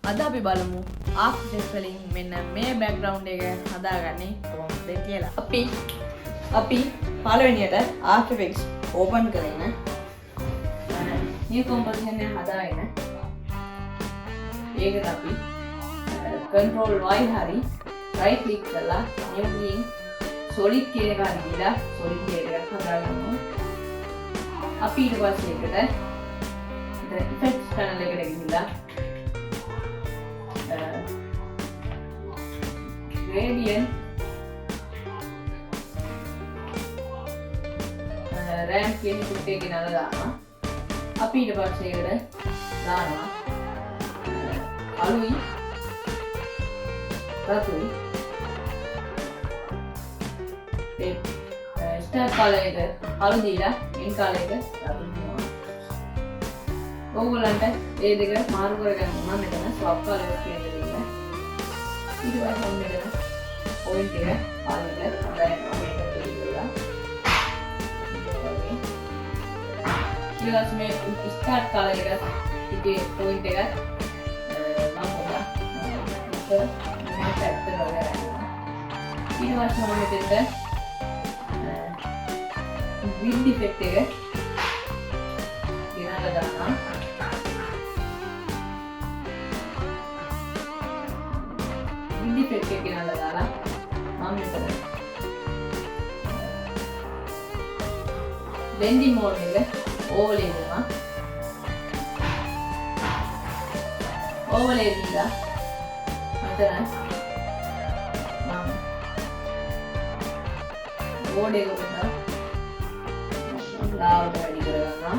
අද අපි බලමු After Effects වලින් මෙන්න මේ බෑග්ග්‍රවුන්ඩ් එක හදාගන්නේ කොහොමද කියලා. අපි පළවෙනියට After Effects ඕපන් කරගෙන new composition එක හදාගෙන ඒකට අපි control Y හරි right click කරලා new clean solid කියන එක හරි දීලා solid layer එකක් හදාගමු. අපි ඊට පස්සේ ඒකට effects panel එකට ගිහිල්ලා gradient ramp කියන කුට්ටේ ගෙනල්ලා දානවා. අපි ඊට පස්සේ ඒකට දානවා අලුයි රතුයි ඒ ස්ටාර්ට් කලර් එක අලු දීලා එන් කලර් එක රතු දෙනවා. ඕගොල්ලන්ට මේ දෙක මාරු කරගන්න මම මෙතන swap කලර් එක කියලා දෙන්න. ඊට පස්සේ මම මෙතන point එක පාලනට හදාගන්නවා මේක දෙවිලා. ඊළඟට මේ ස්ටාර්ට් කලර් එක ඉතින් point එක මම හොදා ඉතින් මේ පැත්ත වලට ඊට පස්සේ මම මෙතෙන්ට wind effect එක ගෙනල්ලා දානවා. wind effect එක ගෙනල්ලා දාලා මම මෙතන blending mode එක overlay කරනවා. overlay දීලා මෙතන මම board එක උඩ ලාවට වැඩි කරගන්නවා.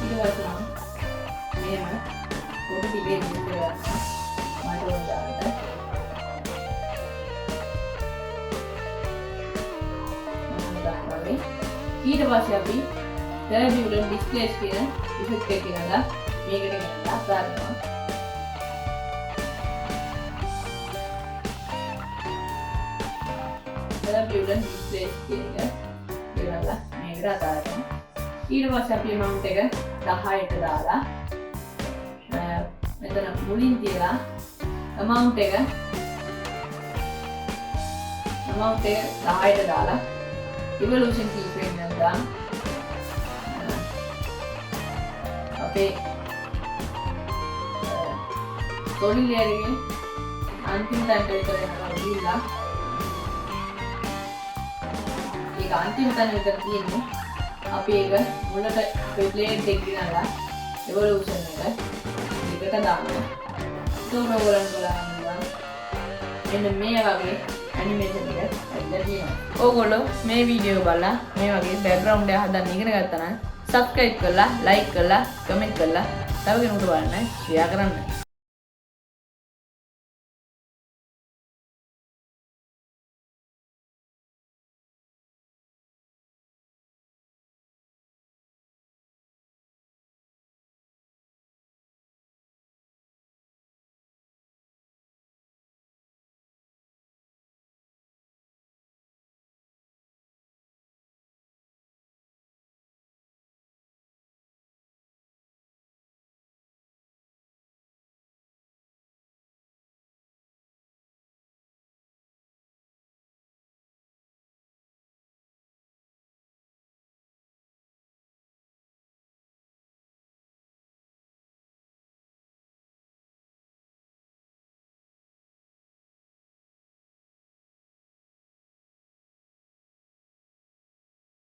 ඊට පස්සේ මම මේම පොඩි ටිකේ දික් කරගන්නවා මට ඕන දාන්න. ඊට පස්සේ අපි turbulent displace කියන effect එක ගෙනලා මේකට ගෙනලා දානවා. turbulent displace කියන එක ගෙනලා මේකට දානවා. ඊට පස්සේ අපි amount එක 10ට දාලා මෙතන මුලින් තියලා amount එක 10ට දාලා evolution keyframe එක දාන්න. අපේ solid layer එකේ අන්තිම තැනට විතර යනවා ගිහිල්ලා ඒක අන්තිම තැන විතර තියෙන්නේ අපි ඒක මුලට අපේ plate එක ගෙනලා evolution එක එකට දානවා. ඒක ඕගොල්ලන් බලන්න මෙන්න මේ වගේ animation එක ඇවිල්ලා තියෙනවා. ඕගොල්ලෝ මේ වීඩියෝ බලලා මේ වගේ background එක හදන්න ඉගෙන ගත්තා නම් subscribe කරලා like කරලා comment කරලා තව කෙනෙකුට බලන්න share කරන්න.